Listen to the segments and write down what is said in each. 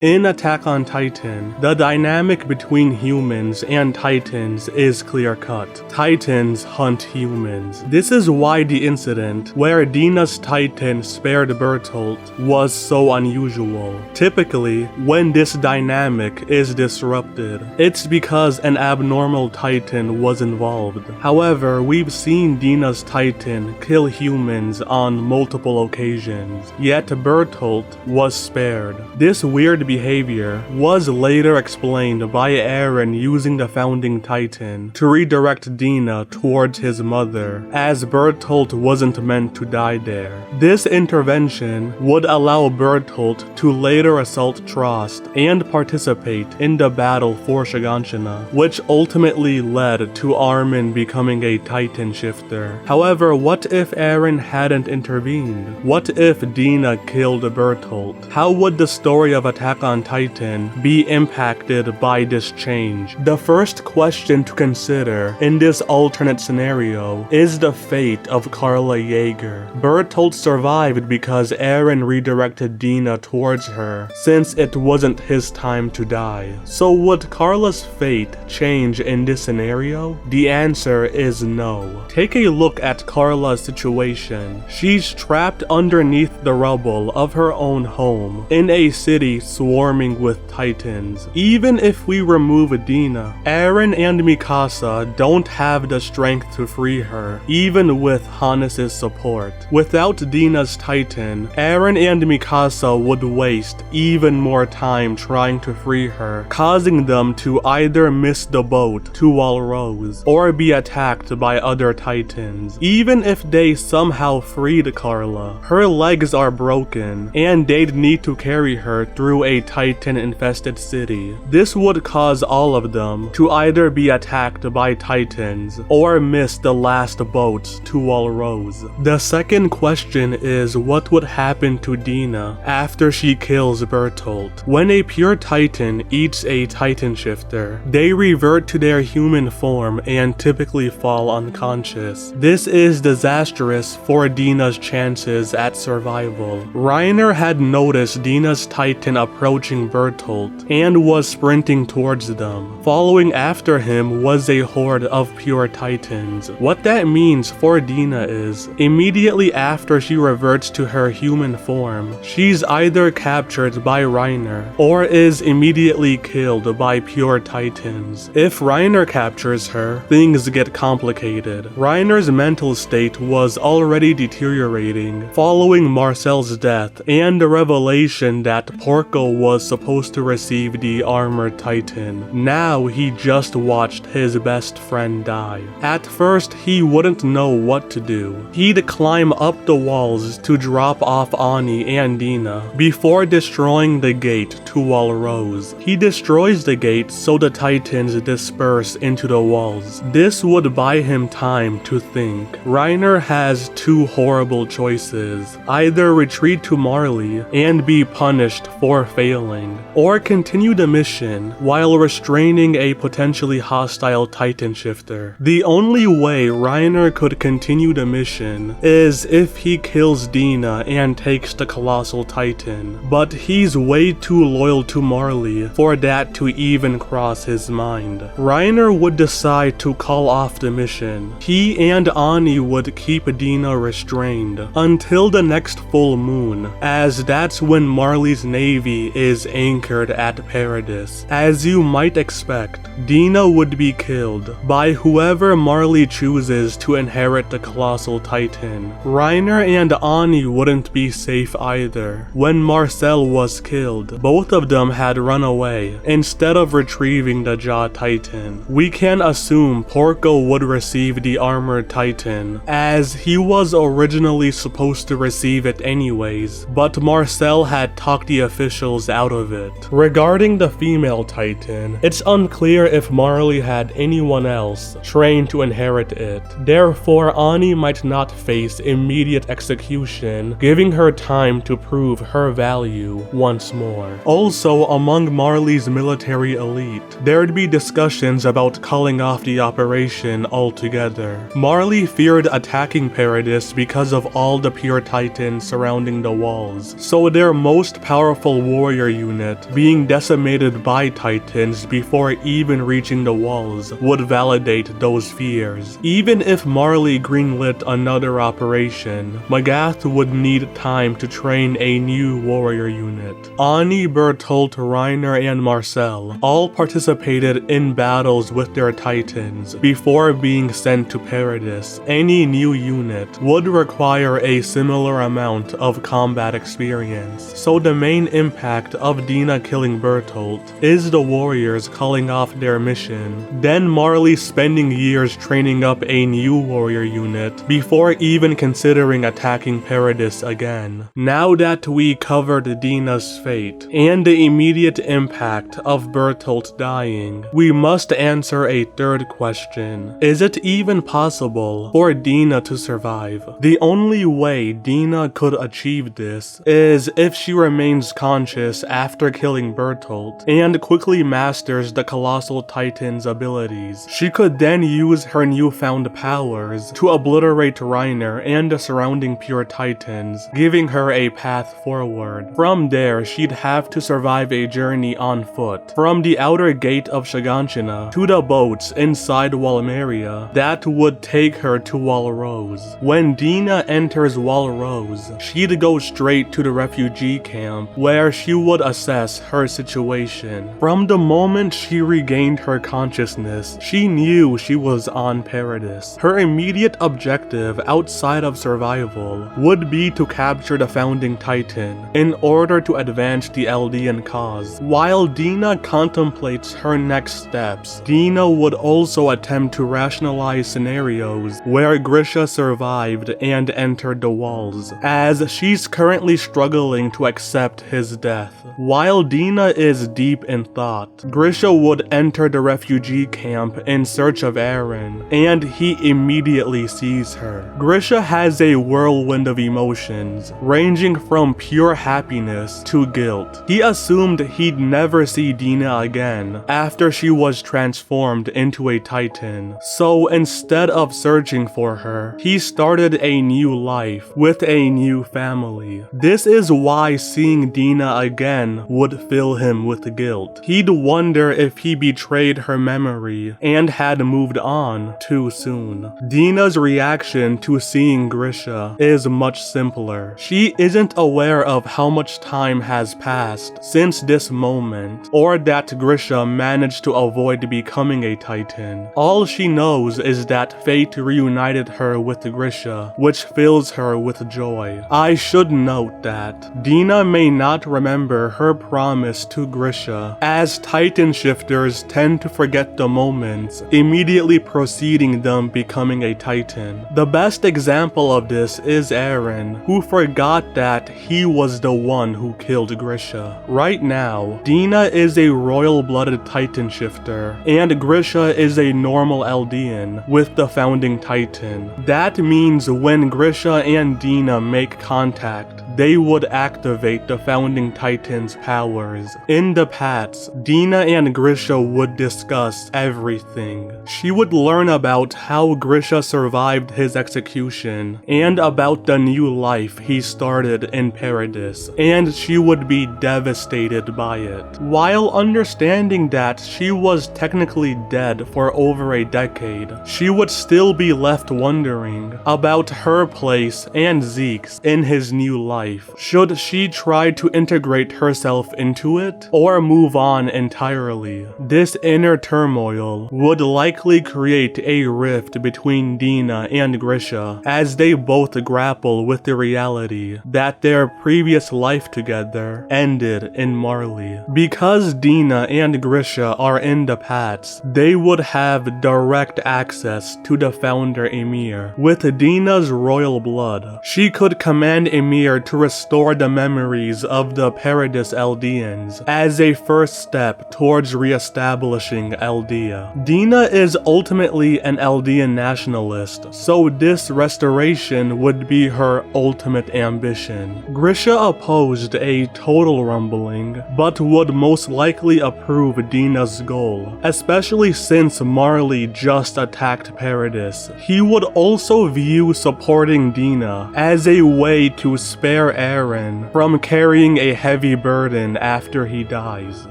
In Attack on Titan, the dynamic between humans and Titans is clear-cut. Titans hunt humans. This is why the incident where Dina's Titan spared Bertolt was so unusual. Typically, when this dynamic is disrupted, it's because an abnormal Titan was involved. However, we've seen Dina's Titan kill humans on multiple occasions, yet Bertolt was spared. This weird behavior was later explained by Eren using the Founding Titan to redirect Dina towards his mother, as Bertolt wasn't meant to die there. This intervention would allow Bertolt to later assault Trost and participate in the battle for Shiganshina, which ultimately led to Armin becoming a Titan shifter. However, what if Eren hadn't intervened? What if Dina killed Bertolt? How would the story of Attack on Titan be impacted by this change? The first question to consider in this alternate scenario is the fate of Carla Yeager. Bertolt survived because Eren redirected Dina towards her, since it wasn't his time to die. So would Carla's fate change in this scenario? The answer is no. Take a look at Carla's situation. She's trapped underneath the rubble of her own home, in a city swarming with Titans. Even if we remove Dina, Eren and Mikasa don't have the strength to free her, even with Hannes' support. Without Dina's Titan, Eren and Mikasa would waste even more time trying to free her, causing them to either miss the boat to Walrose, or be attacked by other Titans. Even if they somehow freed Carla, her legs are broken, and they'd need to carry her through a Titan-infested city. This would cause all of them to either be attacked by Titans, or miss the last boats to Walrose. The second question is what would happen to Dina after she kills Bertolt. When a pure Titan eats a Titan shifter, they revert to their human form and typically fall unconscious. This is disastrous for Dina's chances at survival. Reiner had noticed Dina's Titan approaching Bertolt and was sprinting towards them. Following after him was a horde of pure Titans. What that means for Dina is, immediately after she reverts to her human form, she's either captured by Reiner or is immediately killed by pure Titans. If Reiner captures her, things get complicated. Reiner's mental state was already deteriorating following Marcel's death and the revelation that Porco was supposed to receive the Armored Titan. Now he just watched his best friend die. At first, he wouldn't know what to do. He'd climb up the walls to drop off Ani and Dina before destroying the gate to Walrose. He destroys the gate so the Titans disperse into the walls. This would buy him time to think. Reiner has two horrible choices: either retreat to Marley and be punished for failing, or continue the mission while restraining a potentially hostile Titan shifter. The only way Reiner could continue the mission is if he kills Dina and takes the Colossal Titan, but he's way too loyal to Marley for that to even cross his mind. Reiner would decide to call off the mission. He and Ani would keep Dina restrained until the next full moon, as that's when Marley's navy is anchored at Paradis. As you might expect, Dina would be killed by whoever Marley chooses to inherit the Colossal Titan. Reiner and Ani wouldn't be safe either. When Marcel was killed, both of them had run away instead of retrieving the Jaw Titan. We can assume Porco would receive the Armored Titan, as he was originally supposed to receive it anyways, but Marcel had talked the officials out of it. Regarding the female Titan, it's unclear if Marley had anyone else trained to inherit it. Therefore, Ani might not face immediate execution, giving her time to prove her value once more. Also, among Marley's military elite, there'd be discussions about calling off the operation altogether. Marley feared attacking Paradis because of all the pure Titans surrounding the walls, so their most powerful warrior warrior unit being decimated by Titans before even reaching the walls would validate those fears. Even if Marley greenlit another operation, Magath would need time to train a new warrior unit. Ani, Bertolt, Reiner, and Marcel all participated in battles with their Titans before being sent to Paradis. Any new unit would require a similar amount of combat experience, so the main impact of Dina killing Bertolt is the warriors calling off their mission, then Marley spending years training up a new warrior unit before even considering attacking Paradis again. Now that we covered Dina's fate and the immediate impact of Bertolt dying, we must answer a third question. Is it even possible for Dina to survive? The only way Dina could achieve this is if she remains conscious after killing Bertolt and quickly masters the Colossal Titan's abilities. She could then use her newfound powers to obliterate Reiner and the surrounding pure Titans, giving her a path forward. From there, she'd have to survive a journey on foot from the outer gate of Shiganshina to the boats inside Walmeria that would take her to Walrose. When Dina enters Walrose, she'd go straight to the refugee camp where she would assess her situation. From the moment she regained her consciousness, she knew she was on Paradis. Her immediate objective outside of survival would be to capture the Founding Titan in order to advance the Eldian cause. While Dina contemplates her next steps, Dina would also attempt to rationalize scenarios where Grisha survived and entered the walls, as she's currently struggling to accept his death. While Dina is deep in thought, Grisha would enter the refugee camp in search of Eren, and he immediately sees her. Grisha has a whirlwind of emotions, ranging from pure happiness to guilt. He assumed he'd never see Dina again after she was transformed into a Titan, so instead of searching for her, he started a new life with a new family. This is why seeing Dina again would fill him with guilt. He'd wonder if he betrayed her memory and had moved on too soon. Dina's reaction to seeing Grisha is much simpler. She isn't aware of how much time has passed since this moment, or that Grisha managed to avoid becoming a Titan. All she knows is that fate reunited her with Grisha, which fills her with joy. I should note that Dina may not remember her promise to Grisha, as Titan shifters tend to forget the moments immediately preceding them becoming a Titan. The best example of this is Eren, who forgot that he was the one who killed Grisha. Right now, Dina is a royal-blooded Titan shifter, and Grisha is a normal Eldian with the Founding Titan. That means when Grisha and Dina make contact, they would activate the Founding Titan's powers. In the past, Dina and Grisha would discuss everything. She would learn about how Grisha survived his execution and about the new life he started in Paradis, and she would be devastated by it. While understanding that she was technically dead for over a decade, she would still be left wondering about her place and Zeke's in his new life. Should she try to integrate herself into it, or move on entirely? This inner turmoil would likely create a rift between Dina and Grisha, as they both grapple with the reality that their previous life together ended in Marley. Because Dina and Grisha are in the past, they would have direct access to the founder Emir. With Dina's royal blood, she could command Emir to restore the memories of the Paradis Eldians as a first step towards re-establishing Eldia. Dina is ultimately an Eldian nationalist, so this restoration would be her ultimate ambition. Grisha opposed a total rumbling, but would most likely approve Dina's goal, especially since Marley just attacked Paradis. He would also view supporting Dina as a way to spare Eren from carrying a heavy heavy burden after he dies.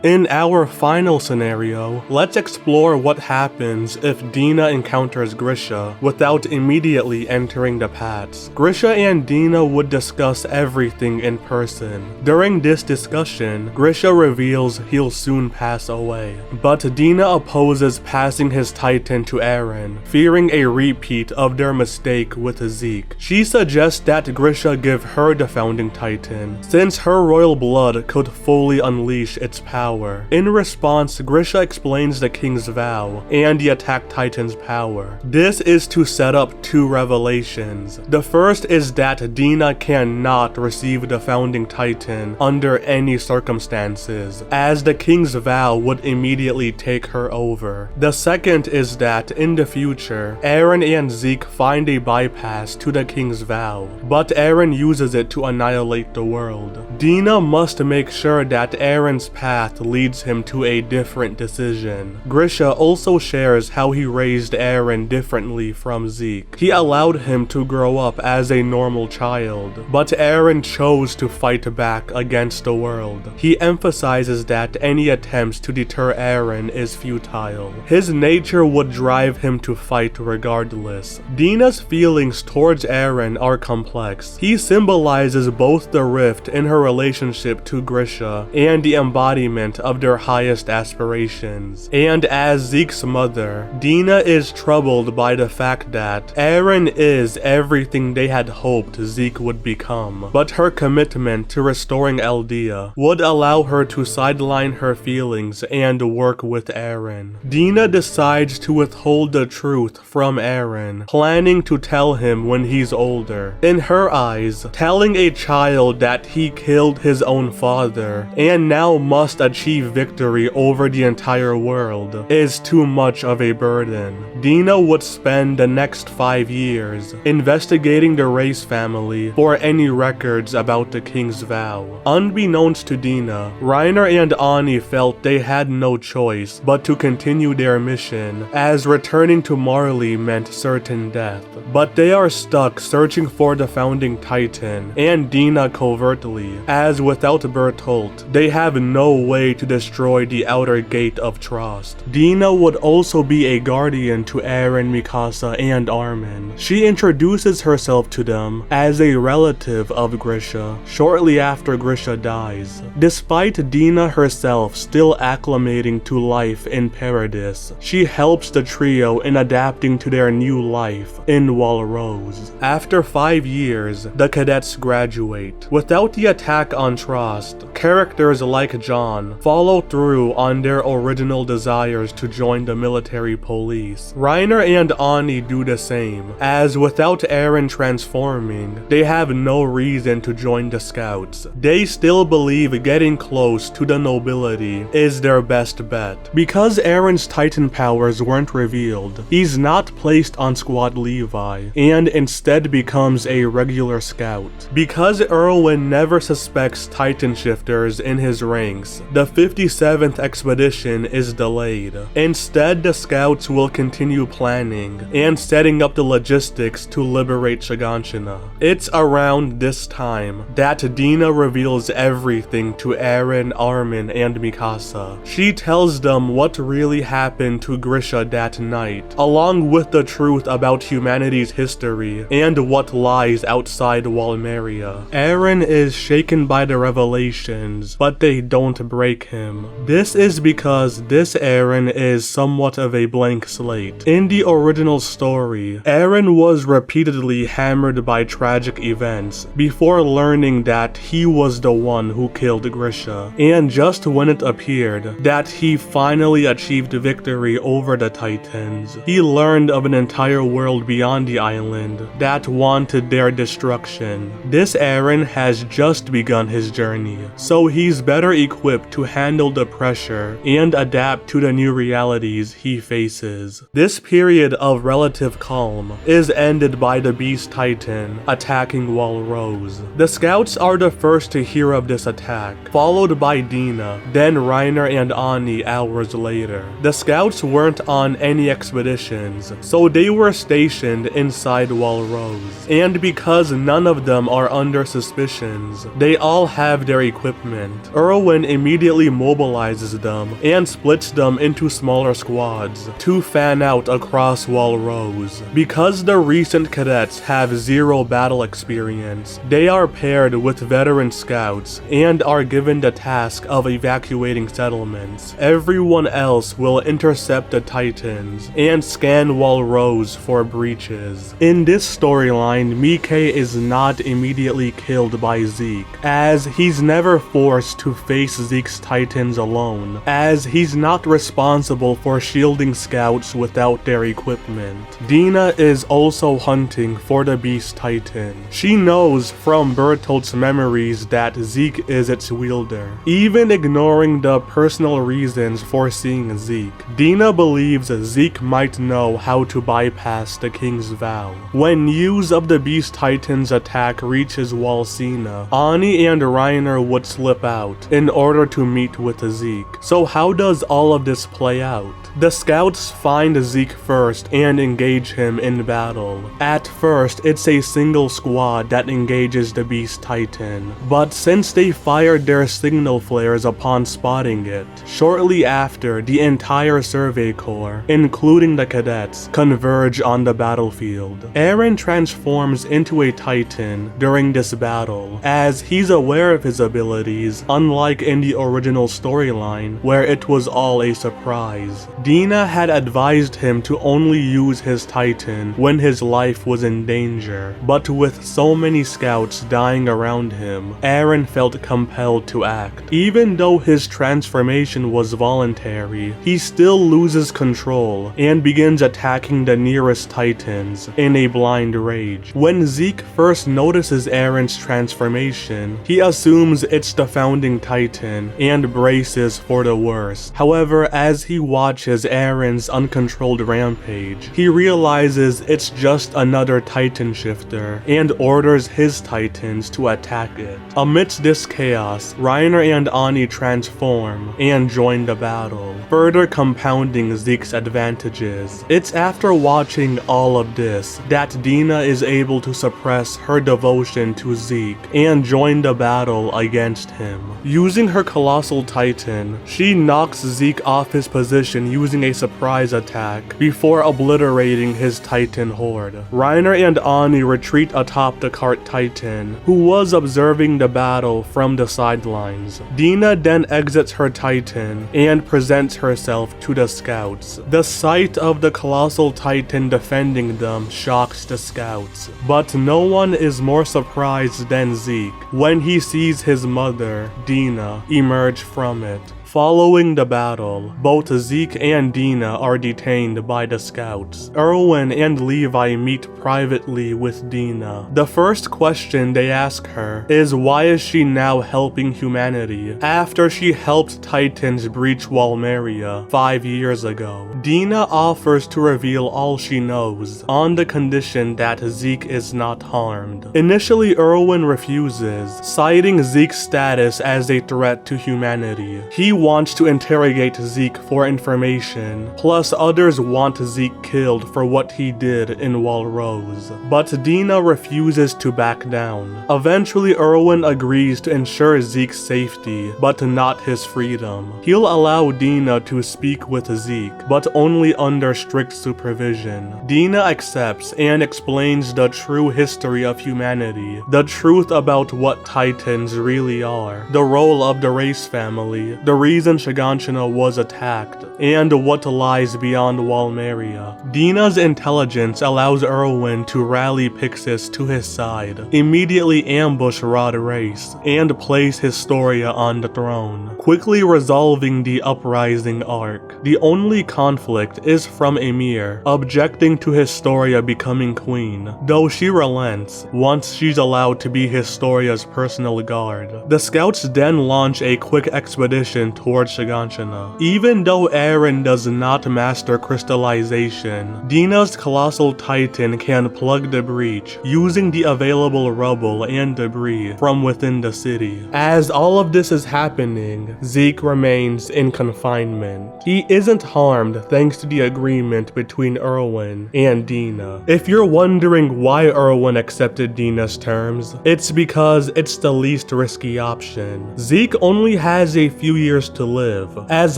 In our final scenario, let's explore what happens if Dina encounters Grisha without immediately entering the Pats. Grisha and Dina would discuss everything in person. During this discussion, Grisha reveals he'll soon pass away, but Dina opposes passing his Titan to Eren, fearing a repeat of their mistake with Zeke. She suggests that Grisha give her the founding Titan, since her royal blood could fully unleash its power. In response, Grisha explains the king's vow and the attack titan's power. This is to set up two revelations. The first is that Dina cannot receive the founding titan under any circumstances, as the king's vow would immediately take her over. The second is that in the future, Eren and Zeke find a bypass to the king's vow, but Eren uses it to annihilate the world. Dina must make sure that Eren's path leads him to a different decision. Grisha also shares how he raised Eren differently from Zeke. He allowed him to grow up as a normal child, but Eren chose to fight back against the world. He emphasizes that any attempts to deter Eren is futile. His nature would drive him to fight regardless. Dina's feelings towards Eren are complex. He symbolizes both the rift in her relationship to Grisha and the embodiment of their highest aspirations. And as Zeke's mother, Dina is troubled by the fact that Eren is everything they had hoped Zeke would become, but her commitment to restoring Eldia would allow her to sideline her feelings and work with Eren. Dina decides to withhold the truth from Eren, planning to tell him when he's older. In her eyes, telling a child that he killed his own father and now must achieve victory over the entire world is too much of a burden. Dina would spend the next 5 years investigating the Race family for any records about the king's vow. Unbeknownst to Dina, Reiner and Ani felt they had no choice but to continue their mission, as returning to Marley meant certain death. But they are stuck searching for the founding titan and Dina covertly, as without Bertolt, they have no way to destroy the outer gate of Trost. Dina would also be a guardian to Eren, Mikasa, and Armin. She introduces herself to them as a relative of Grisha shortly after Grisha dies. Despite Dina herself still acclimating to life in Paradis, she helps the trio in adapting to their new life in Walrose. After 5 years, the cadets graduate. Without the attack on Trost, characters like John follow through on their original desires to join the military police. Reiner and Ani do the same, as without Eren transforming, they have no reason to join the scouts. They still believe getting close to the nobility is their best bet. Because Eren's titan powers weren't revealed, he's not placed on Squad Levi, and instead becomes a regular scout. Because Erwin never suspects titan shifters in his ranks, the 57th expedition is delayed. Instead, the scouts will continue planning and setting up the logistics to liberate Shiganshina. It's around this time that Dina reveals everything to Eren, Armin, and Mikasa. She tells them what really happened to Grisha that night, along with the truth about humanity's history and what lies outside Walmeria. Eren is shaken by the revelations, but they don't break him. This is because this Eren is somewhat of a blank slate. In the original story, Eren was repeatedly hammered by tragic events before learning that he was the one who killed Grisha, and just when it appeared that he finally achieved victory over the Titans, he learned of an entire world beyond the island that wanted their destruction. This Eren has just begun his journey, so he's better equipped to handle the pressure and adapt to the new realities he faces. This period of relative calm is ended by the Beast Titan attacking Walrose. The scouts are the first to hear of this attack, followed by Dina, then Reiner and Ani hours later. The scouts weren't on any expeditions, so they were stationed inside Walrose. And because none of them are under suspicions, they all have have their equipment. Erwin immediately mobilizes them and splits them into smaller squads to fan out across wall rows. Because the recent cadets have zero battle experience, they are paired with veteran scouts and are given the task of evacuating settlements. Everyone else will intercept the Titans and scan wall rows for breaches. In this storyline, Mike is not immediately killed by Zeke, as he's never forced to face Zeke's Titans alone, as he's not responsible for shielding scouts without their equipment. Dina is also hunting for the Beast Titan. She knows from Bertolt's memories that Zeke is its wielder. Even ignoring the personal reasons for seeing Zeke, Dina believes Zeke might know how to bypass the King's vow. When news of the Beast Titan's attack reaches Walsina, Ani and Reiner would slip out in order to meet with Zeke. So how does all of this play out? The scouts find Zeke first and engage him in battle. At first, it's a single squad that engages the Beast Titan, but since they fired their signal flares upon spotting it, shortly after, the entire Survey Corps, including the cadets, converge on the battlefield. Eren transforms into a Titan during this battle, as he's aware of his abilities, unlike in the original storyline, where it was all a surprise. Dina had advised him to only use his Titan when his life was in danger, but with so many scouts dying around him, Eren felt compelled to act. Even though his transformation was voluntary, he still loses control and begins attacking the nearest Titans in a blind rage. When Zeke first notices Eren's transformation, he assumes it's the founding Titan and braces for the worst. However, as he watches Eren's uncontrolled rampage, he realizes it's just another Titan shifter and orders his Titans to attack it. Amidst this chaos, Reiner and Ani transform and join the battle, further compounding Zeke's advantages. It's after watching all of this that Dina is able to suppress her devotion to Zeke and join the battle against him. Using her Colossal Titan, she knocks Zeke off his position using a surprise attack before obliterating his Titan horde. Reiner and Ani retreat atop the cart Titan, who was observing the battle from the sidelines. Dina then exits her Titan and presents herself to the scouts. The sight of the Colossal Titan defending them shocks the scouts, but no one is more surprised than Zeke when he sees his mother, Dina, emerge from it. Following the battle, both Zeke and Dina are detained by the scouts. Erwin and Levi meet privately with Dina. The first question they ask her is why is she now helping humanity after she helped Titans breach Walmeria 5 years ago. Dina offers to reveal all she knows on the condition that Zeke is not harmed. Initially, Erwin refuses, citing Zeke's status as a threat to humanity. He wants to interrogate Zeke for information, plus others want Zeke killed for what he did in Walrose. But Dina refuses to back down. Eventually, Erwin agrees to ensure Zeke's safety, but not his freedom. He'll allow Dina to speak with Zeke, but only under strict supervision. Dina accepts and explains the true history of humanity, the truth about what Titans really are, the role of the race family, the reason Shiganshina was attacked, and what lies beyond Walmeria. Dina's intelligence allows Erwin to rally Pixis to his side, immediately ambush Rod Race, and place Historia on the throne, quickly resolving the uprising arc. The only conflict is from Emir, objecting to Historia becoming queen, though she relents once she's allowed to be Historia's personal guard. The scouts then launch a quick expedition towards Shiganshina. Even though Eren does not master crystallization, Dina's colossal titan can plug the breach using the available rubble and debris from within the city. As all of this is happening, Zeke remains in confinement. He isn't harmed thanks to the agreement between Erwin and Dina. If you're wondering why Erwin accepted Dina's terms, it's because it's the least risky option. Zeke only has a few years to live. As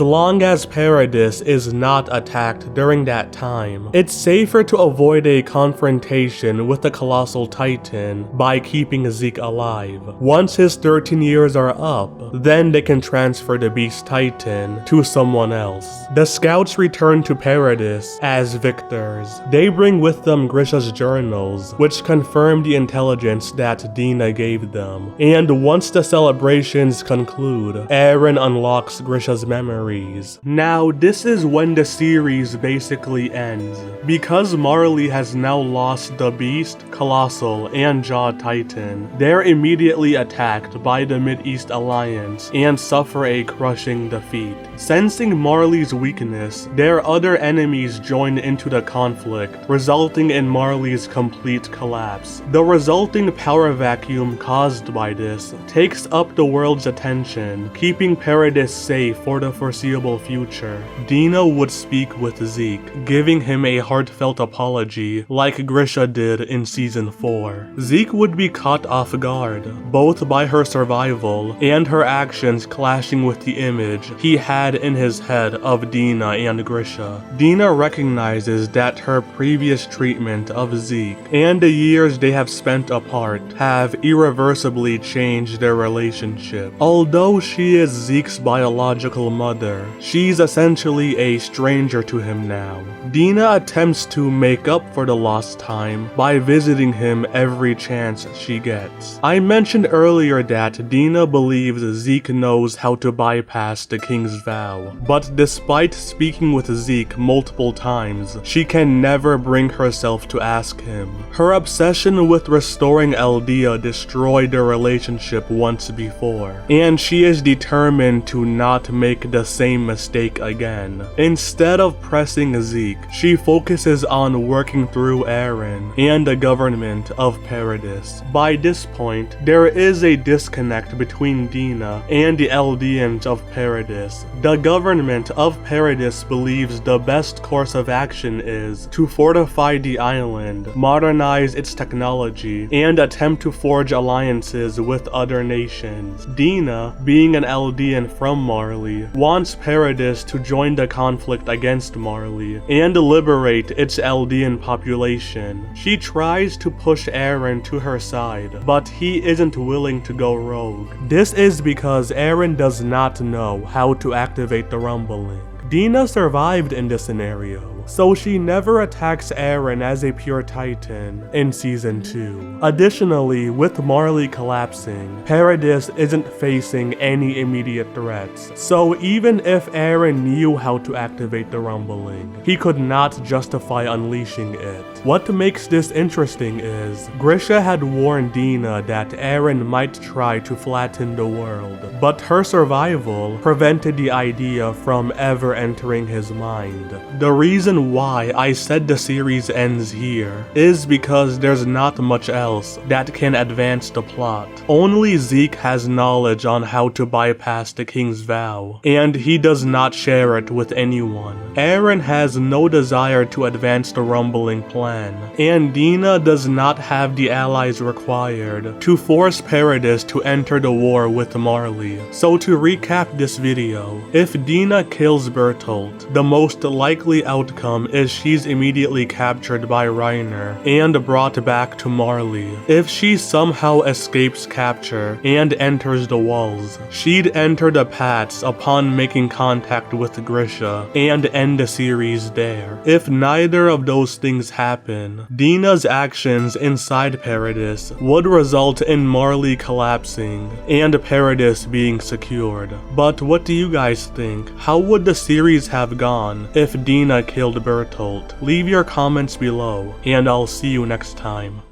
long as Paradis is not attacked during that time, it's safer to avoid a confrontation with the colossal titan by keeping Zeke alive. Once his 13 years are up, then they can transfer the beast titan to someone else. The scouts return to Paradis as victors. They bring with them Grisha's journals, which confirm the intelligence that Dina gave them. And once the celebrations conclude, Eren unlocks Grisha's memories. Now, this is when the series basically ends. Because Marley has now lost the Beast, Colossal, and Jaw Titan, they're immediately attacked by the Mid-East Alliance and suffer a crushing defeat. Sensing Marley's weakness, their other enemies join into the conflict, resulting in Marley's complete collapse. The resulting power vacuum caused by this takes up the world's attention, keeping Paradis safe for the foreseeable future. Dina would speak with Zeke, giving him a heartfelt apology like Grisha did in Season 4. Zeke would be caught off guard, both by her survival and her actions clashing with the image he had in his head of Dina and Grisha. Dina recognizes that her previous treatment of Zeke and the years they have spent apart have irreversibly changed their relationship. Although she is Zeke's biological mother, she's essentially a stranger to him now. Dina attempts to make up for the lost time by visiting him every chance she gets. I mentioned earlier that Dina believes Zeke knows how to bypass the King's Vow, but despite speaking with Zeke multiple times, she can never bring herself to ask him. Her obsession with restoring Eldia destroyed their relationship once before, and she is determined to not make the same mistake again. Instead of pressing Zeke, she focuses on working through Eren and the government of Paradis. By this point, there is a disconnect between Dina and the Eldians of Paradis. The government of Paradis believes the best course of action is to fortify the island, modernize its technology, and attempt to forge alliances with other nations. Dina, being an Eldian from Marley, wants Paradis to join the conflict against Marley and liberate its Eldian population. She tries to push Eren to her side, but he isn't willing to go rogue. This is because Eren does not know how to activate the rumbling. Dina survived in this scenario, so she never attacks Eren as a pure titan in Season 2. Additionally, with Marley collapsing, Paradis isn't facing any immediate threats, so even if Eren knew how to activate the rumbling, he could not justify unleashing it. What makes this interesting is, Grisha had warned Dina that Eren might try to flatten the world, but her survival prevented the idea from ever entering his mind. The reason why I said the series ends here is because there's not much else that can advance the plot. Only Zeke has knowledge on how to bypass the King's Vow, and he does not share it with anyone. Eren has no desire to advance the rumbling plan, and Dina does not have the allies required to force Paradis to enter the war with Marley. So to recap this video, if Dina kills Bertolt, the most likely outcome is she's immediately captured by Reiner and brought back to Marley. If she somehow escapes capture and enters the walls, she'd enter the Pats upon making contact with Grisha and end the series there. If neither of those things happen, Dina's actions inside Paradis would result in Marley collapsing and Paradis being secured. But what do you guys think? How would the series have gone if Dina killed Bertolt? Leave your comments below, and I'll see you next time.